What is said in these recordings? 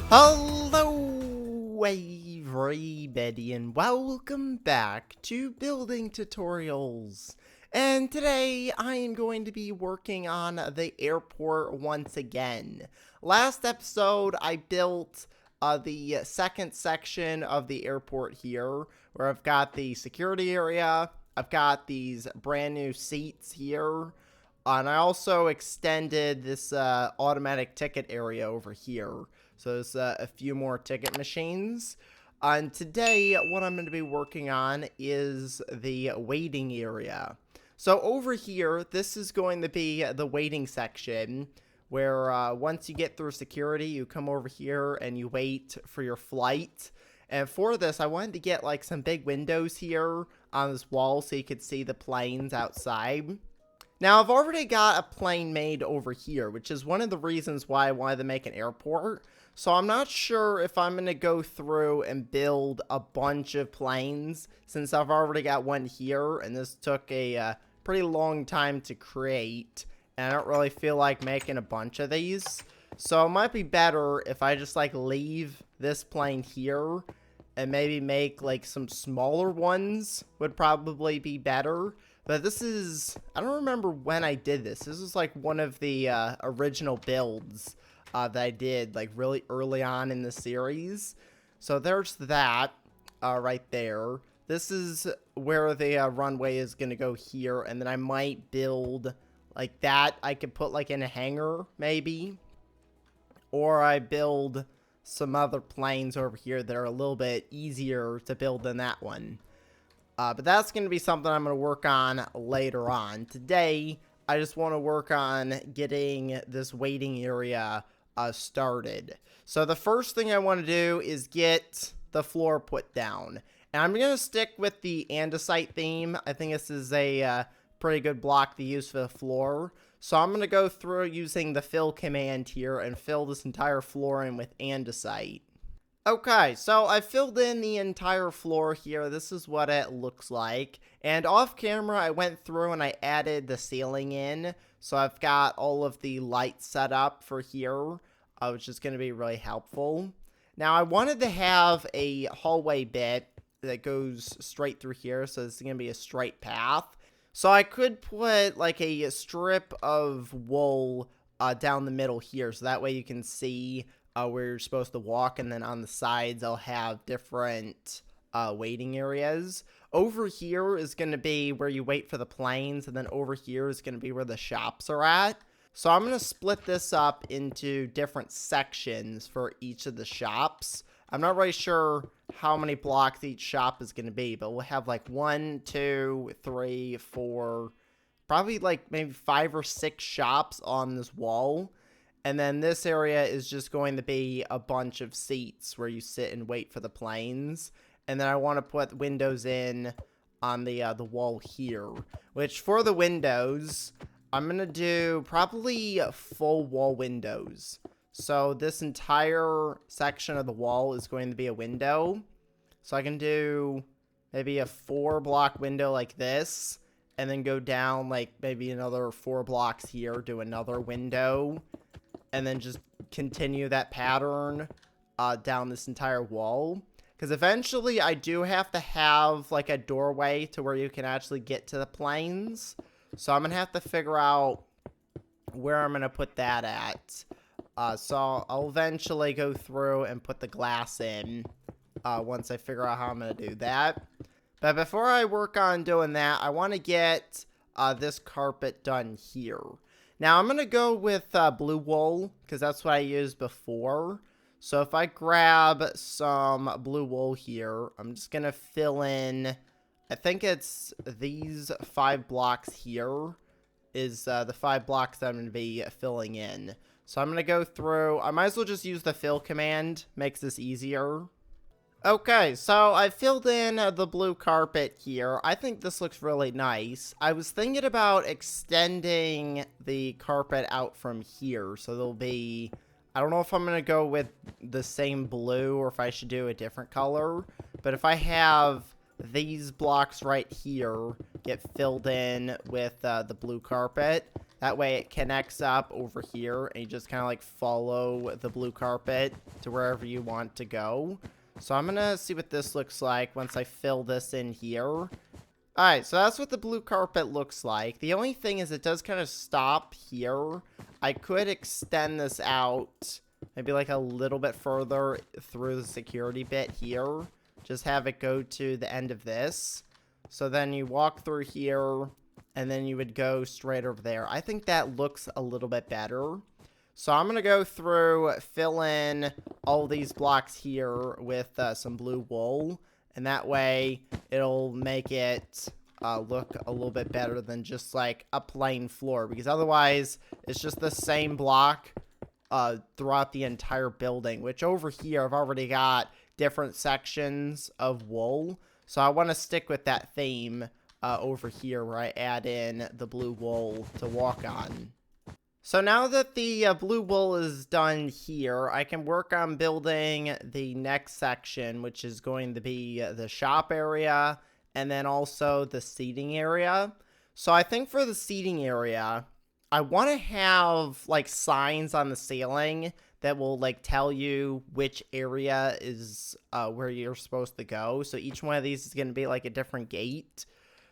Hello everybody and welcome back to Building Tutorials. And today I am going to be working on the airport once again. Last episode I built the second section of the airport here, where I've got the security area, I've got these brand new seats here, and I also extended this automatic ticket area over here. So there's a few more ticket machines. And today, what I'm going to be working on is the waiting area. So over here, this is going to be the waiting section, where once you get through security, you come over here and you wait for your flight. And for this, I wanted to get like some big windows here on this wall so you could see the planes outside. Now, I've already got a plane made over here, which is one of the reasons why I wanted to make an airport. So I'm not sure if I'm going to go through and build a bunch of planes, since I've already got one here, and this took a pretty long time to create, and I don't really feel like making a bunch of these. So it might be better if I just like leave this plane here, and maybe make like some smaller ones would probably be better. But this is, I don't remember when I did this. This is like one of the original builds that I did like really early on in the series. So there's that right there. This is where the runway is going to go here. And then I might build like that. I could put like in a hangar maybe. Or I build some other planes over here that are a little bit easier to build than that one. But that's going to be something I'm going to work on later on. Today, I just want to work on getting this waiting area started. So the first thing I want to do is get the floor put down. And I'm going to stick with the andesite theme. I think this is a pretty good block to use for the floor. So I'm going to go through using the fill command here and fill this entire floor in with andesite. Okay, so I filled in the entire floor here. This is what it looks like. And off camera, I went through and I added the ceiling in. So I've got all of the lights set up for here, which is going to be really helpful. Now, I wanted to have a hallway bit that goes straight through here. So this is going to be a straight path. So I could put like a strip of wool down the middle here. So that way you can see where you're supposed to walk, and then on the sides I'll have different waiting areas. Over here is going to be where you wait for the planes, and then over here is going to be where the shops are at. So I'm going to split this up into different sections for each of the shops. I'm not really sure how many blocks each shop is going to be, but we'll have like 1, 2, 3, 4, probably like maybe 5 or 6 shops on this wall. And then this area is just going to be a bunch of seats where you sit and wait for the planes. And then I want to put windows in on the wall here. Which for the windows, I'm going to do probably full wall windows. So this entire section of the wall is going to be a window. So I can do maybe a 4-block window like this. And then go down like maybe another 4 blocks here, do another window. And then just continue that pattern down this entire wall. Because eventually I do have to have like a doorway to where you can actually get to the planes. So I'm going to have to figure out where I'm going to put that at. So I'll eventually go through and put the glass in once I figure out how I'm going to do that. But before I work on doing that, I want to get this carpet done here. Now, I'm going to go with blue wool, because that's what I used before. So if I grab some blue wool here, I'm just going to fill in, I think it's these 5 blocks here is the 5 blocks that I'm going to be filling in. So I'm going to go through, I might as well just use the fill command, makes this easier. Okay, so I filled in the blue carpet here. I think this looks really nice. I was thinking about extending the carpet out from here. So there'll be, I don't know if I'm going to go with the same blue or if I should do a different color. But if I have these blocks right here get filled in with the blue carpet, That way it connects up over here, and you just kind of like follow the blue carpet to wherever you want to go. So I'm gonna see what this looks like once I fill this in here. Alright, so that's what the blue carpet looks like. The only thing is it does kind of stop here. I could extend this out maybe like a little bit further through the security bit here. Just have it go to the end of this. So then you walk through here, and then you would go straight over there. I think that looks a little bit better. So I'm going to go through, fill in all these blocks here with some blue wool. And that way, it'll make it look a little bit better than just like a plain floor. Because otherwise, it's just the same block throughout the entire building. Which over here, I've already got different sections of wool. So I want to stick with that theme over here where I add in the blue wool to walk on. So now that the blue wool is done here, I can work on building the next section, which is going to be the shop area and then also the seating area. So I think for the seating area, I want to have like signs on the ceiling that will like tell you which area is where you're supposed to go. So each one of these is going to be like a different gate.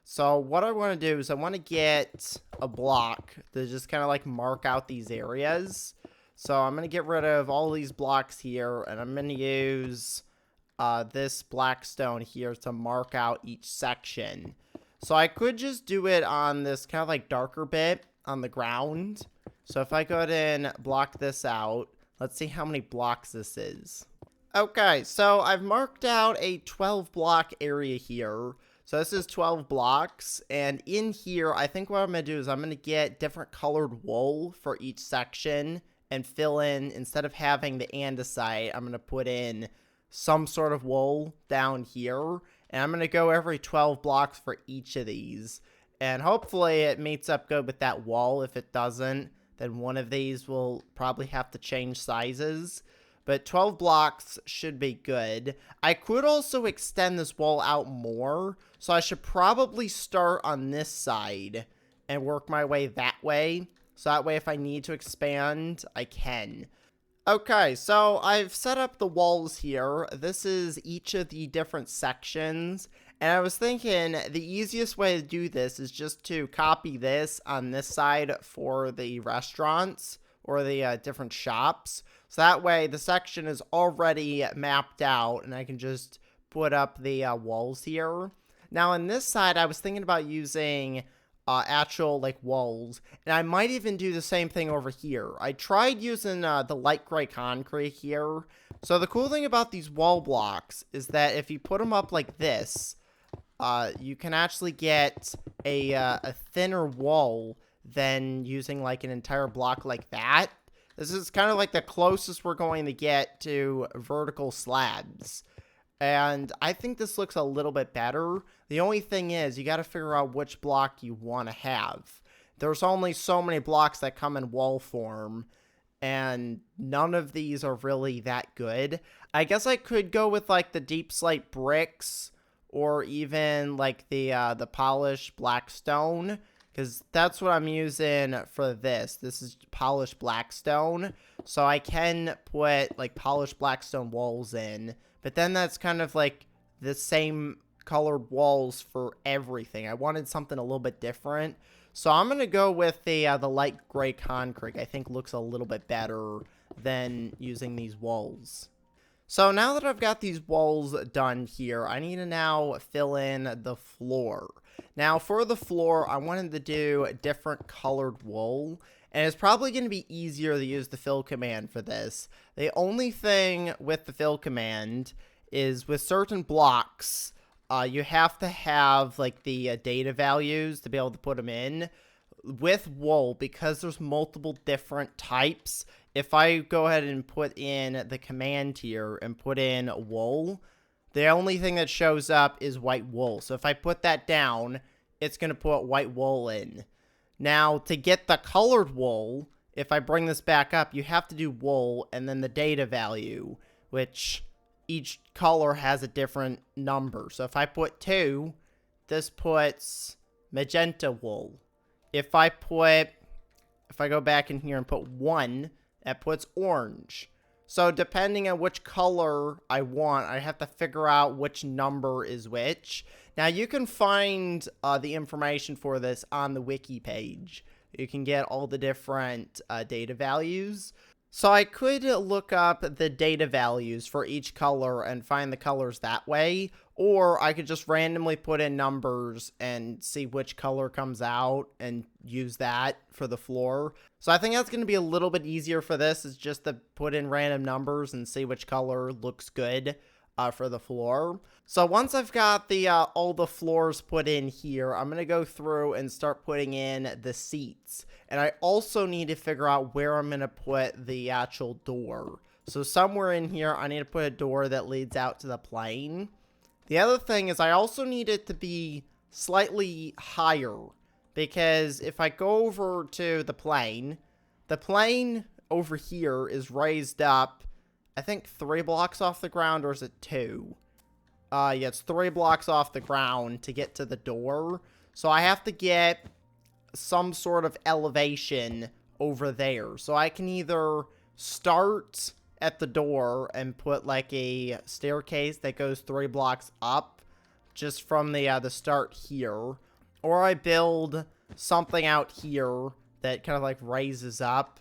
So what I want to do is I want to get a block to just kind of like mark out these areas. So I'm going to get rid of all these blocks here, and I'm going to use this black stone here to mark out each section. So I could just do it on this kind of like darker bit on the ground. So if I go ahead and block this out, let's see how many blocks this is. Okay, so I've marked out a 12 block area here. So this is 12 blocks, and in here, I think what I'm going to do is I'm going to get different colored wool for each section and fill in, instead of having the andesite, I'm going to put in some sort of wool down here, and I'm going to go every 12 blocks for each of these, and hopefully it meets up good with that wall. If it doesn't, then one of these will probably have to change sizes. But 12 blocks should be good. I could also extend this wall out more. So I should probably start on this side and work my way that way. So that way if I need to expand, I can. Okay, so I've set up the walls here. This is each of the different sections. And I was thinking the easiest way to do this is just to copy this on this side for the restaurants or the different shops. So that way the section is already mapped out and I can just put up the walls here. Now on this side, I was thinking about using actual like walls, and I might even do the same thing over here. I tried using the light gray concrete here. So the cool thing about these wall blocks is that if you put them up like this, you can actually get a thinner wall than using like an entire block like that. This is kind of like the closest we're going to get to vertical slabs. And I think this looks a little bit better. The only thing is, you got to figure out which block you want to have. There's only so many blocks that come in wall form, and none of these are really that good. I guess I could go with like the deep slate bricks, or even like the polished black stone, because that's what I'm using for this. This is polished blackstone. So I can put like polished blackstone walls in. But then that's kind of like the same colored walls for everything. I wanted something a little bit different. So I'm going to go with the light gray concrete. I think looks a little bit better than using these walls. So now that I've got these walls done here, I need to now fill in the floor. Now for the floor, I wanted to do different colored wool, and it's probably going to be easier to use the fill command for this. The only thing with the fill command is with certain blocks, you have to have like the data values to be able to put them in. With wool, because there's multiple different types, if I go ahead and put in the command here and put in wool, the only thing that shows up is white wool. So if I put that down, it's going to put white wool in. Now, to get the colored wool, if I bring this back up, you have to do wool and then the data value, which each color has a different number. So if I put 2, this puts magenta wool. If I put if I go back in here and put 1, that puts orange. So depending on which color I want, I have to figure out which number is which. Now you can find the information for this on the wiki page. You can get all the different data values. So I could look up the data values for each color and find the colors that way, or I could just randomly put in numbers and see which color comes out and use that for the floor. So I think that's going to be a little bit easier for this, is just to put in random numbers and see which color looks good for the floor. So once I've got the all the floors put in here, I'm going to go through and start putting in the seats. And I also need to figure out where I'm going to put the actual door. So somewhere in here, I need to put a door that leads out to the plane. The other thing is I also need it to be slightly higher, because if I go over to the plane over here is raised up, I think 3 blocks off the ground, or is it 2? Yeah, it's 3 blocks off the ground to get to the door. So I have to get some sort of elevation over there. So I can either start at the door and put like a staircase that goes 3 blocks up just from the start here, or I build something out here that kind of like raises up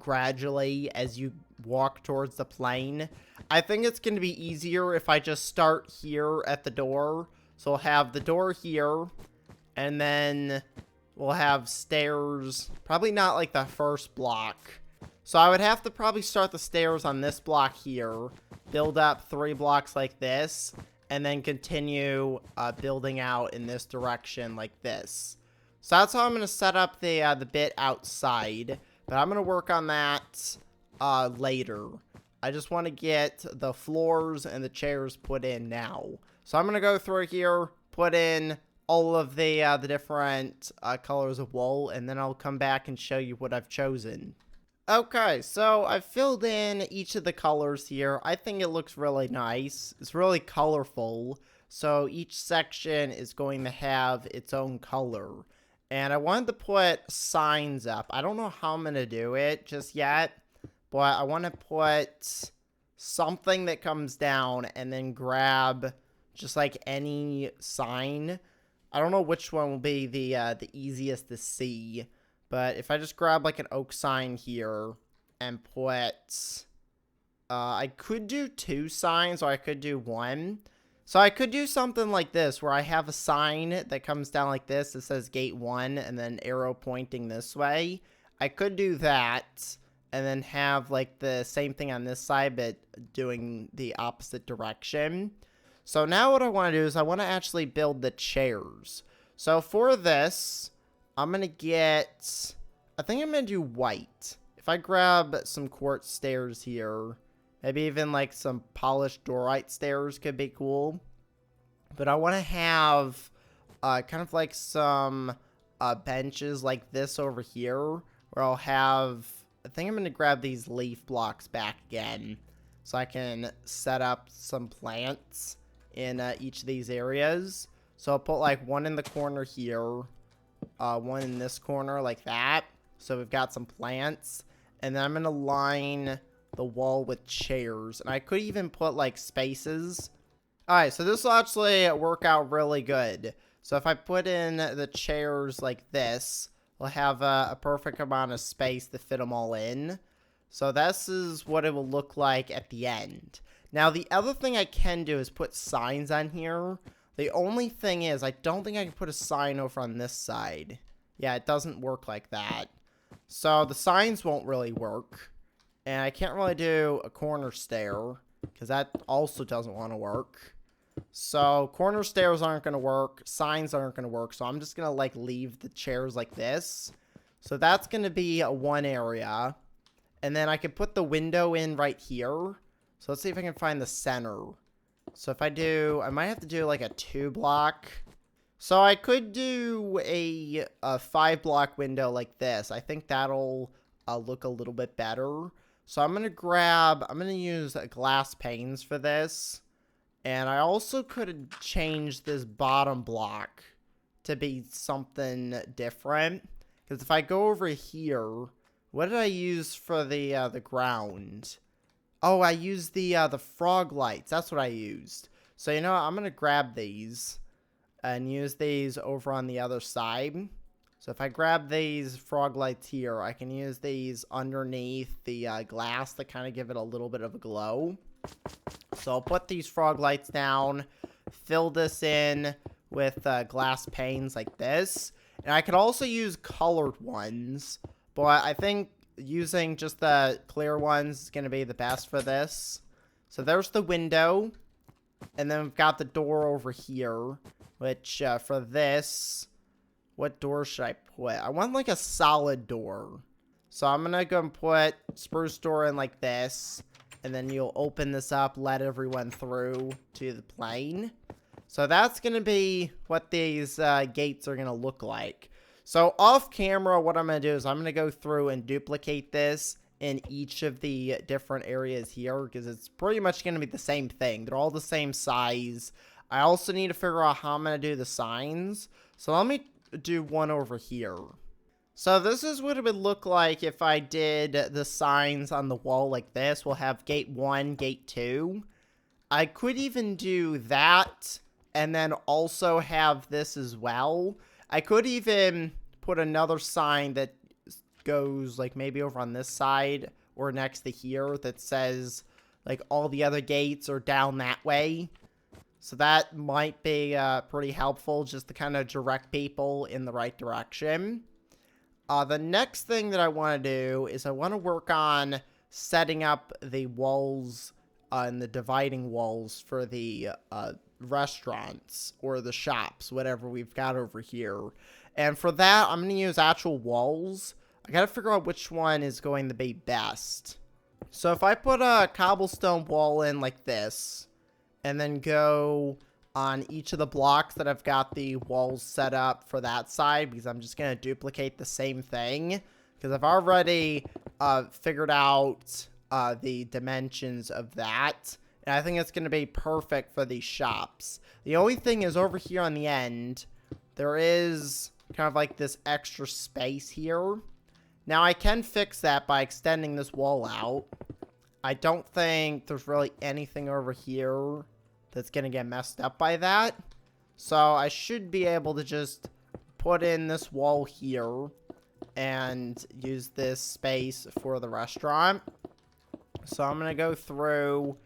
gradually as you walk towards the plane. I think it's going to be easier if I just start here at the door. So we'll have the door here, and then we'll have stairs, probably not like the first block. So I would have to probably start the stairs on this block here, build up 3 blocks like this, and then continue building out in this direction like this. So that's how I'm going to set up the bit outside, but I'm going to work on that later. I just want to get the floors and the chairs put in now. So I'm going to go through here, put in all of the different colors of wool, and then I'll come back and show you what I've chosen. Okay, so I've filled in each of the colors here. I think it looks really nice. It's really colorful. So each section is going to have its own color. And I wanted to put signs up. I don't know how I'm going to do it just yet, but I want to put something that comes down and then grab just like any sign. I don't know which one will be the easiest to see, but if I just grab like an oak sign here and put, I could do 2 signs, or I could do 1. So I could do something like this, where I have a sign that comes down like this that says gate 1 and then arrow pointing this way. I could do that and then have like the same thing on this side, but doing the opposite direction. So now what I want to do is I want to actually build the chairs. So for this, I'm going to get, I think I'm going to do white. If I grab some quartz stairs here, maybe even like some polished dorite stairs could be cool. But I want to have kind of like some benches like this over here, where I'll have, I think I'm going to grab these leaf blocks back again, so I can set up some plants in each of these areas. So I'll put like 1 in the corner here, 1 in this corner like that. So we've got some plants, and then I'm going to line the wall with chairs, and I could even put like spaces. Alright, so this will actually work out really good. So if I put in the chairs like this, we'll have a perfect amount of space to fit them all in. So this is what it will look like at the end. Now, the other thing I can do is put signs on here. The only thing is, I don't think I can put a sign over on this side. Yeah, it doesn't work like that. So the signs won't really work. And I can't really do a corner stair, because that also doesn't want to work. So corner stairs aren't going to work. Signs aren't going to work. So I'm just going to like leave the chairs like this. So that's going to be one area. And then I can put the window in right here. So let's see if I can find the center. So if I do, I might have to do like a 2 block. So I could do a 5 block window like this. I think that'll look a little bit better. So I'm going to use glass panes for this. And I also could change this bottom block to be something different, Because if I go over here, what did I use for the ground? Oh, I used the frog lights. That's what I used. So, you know what? I'm going to grab these and use these over on the other side. So if I grab these frog lights here, I can use these underneath the glass to kind of give it a little bit of a glow. So I'll put these frog lights down, fill this in with glass panes like this. And I could also use colored ones, but I think using just the clear ones is going to be the best for this. So there's the window, and then we've got the door over here, which for this, what door should I put? I want like a solid door. So I'm going to go and put spruce door in like this, and then you'll open this up, let everyone through to the plane. So that's going to be what these gates are going to look like. So off camera, what I'm going to do is I'm going to go through and duplicate this in each of the different areas here, because it's pretty much going to be the same thing. They're all the same size. I also need to figure out how I'm going to do the signs. So let me do one over here. So this is what it would look like if I did the signs on the wall like this. We'll have gate 1, gate 2. I could even do that and then also have this as well. I could even put another sign that goes like maybe over on this side or next to here that says like all the other gates are down that way. So that might be pretty helpful just to kind of direct people in the right direction. The next thing that I want to do is I want to work on setting up the walls and the dividing walls for the restaurants or the shops, whatever we've got over here. And for that, I'm going to use actual walls. I got to figure out which one is going to be best. So if I put a cobblestone wall in like this, and then go on each of the blocks that I've got the walls set up for that side, because I'm just going to duplicate the same thing, because I've already figured out the dimensions of that, and I think it's going to be perfect for these shops. The only thing is over here on the end, there is kind of like this extra space here. Now I can fix that by extending this wall out. I don't think there's really anything over here that's going to get messed up by that. So I should be able to just put in this wall here and use this space for the restaurant. So I'm going to go through,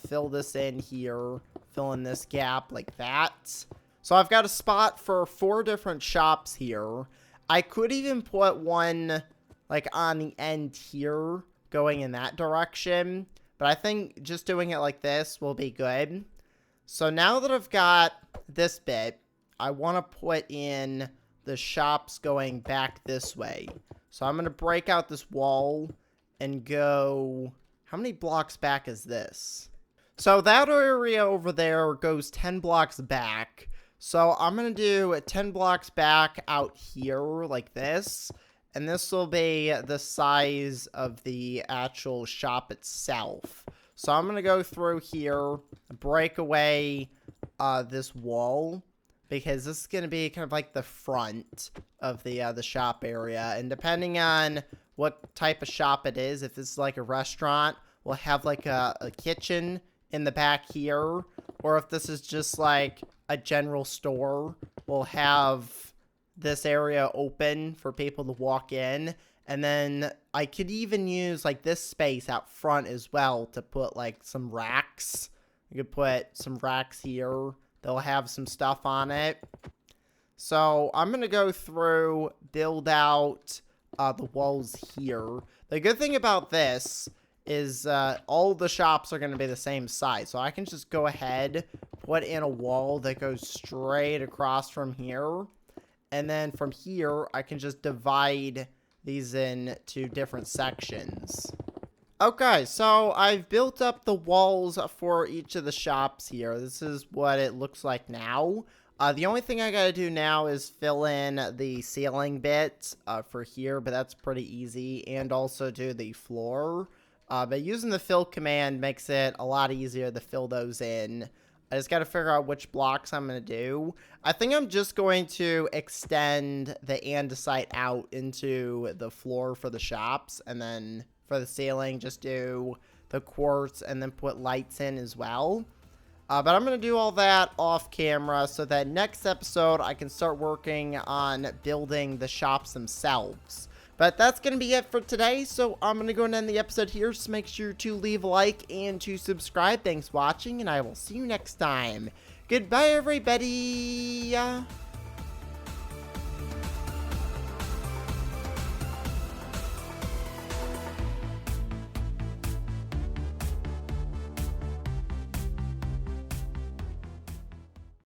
fill this in here, fill in this gap like that. So I've got a spot for 4 different shops here. I could even put one like on the end here going in that direction. But I think just doing it like this will be good. So now that I've got this bit, I want to put in the shops going back this way. So I'm going to break out this wall and go... How many blocks back is this? So that area over there goes 10 blocks back. So I'm going to do 10 blocks back out here like this. And this will be the size of the actual shop itself. So I'm going to go through here, break away this wall, because this is going to be kind of like the front of the shop area. And depending on what type of shop it is, if it's like a restaurant, we'll have like a kitchen in the back here. Or if this is just like a general store, we'll have this area open for people to walk in. And then I could even use like this space out front as well to put like some racks. You could put some racks here. They'll have some stuff on it. So I'm going to go through, build out the walls here. The good thing about this is all the shops are going to be the same size. So I can just go ahead, put in a wall that goes straight across from here. And then from here, I can just divide these into different sections. Okay, so I've built up the walls for each of the shops here. This is what it looks like now. The only thing I gotta do now is fill in the ceiling bit for here, but that's pretty easy. And also do the floor. But using the fill command makes it a lot easier to fill those in I just got to figure out which blocks I'm going to do. I think I'm just going to extend the andesite out into the floor for the shops. And then for the ceiling, just do the quartz and then put lights in as well. But I'm going to do all that off camera so that next episode I can start working on building the shops themselves. But that's going to be it for today, so I'm going to go and end the episode here, so make sure to leave a like and to subscribe. Thanks for watching, and I will see you next time. Goodbye, everybody!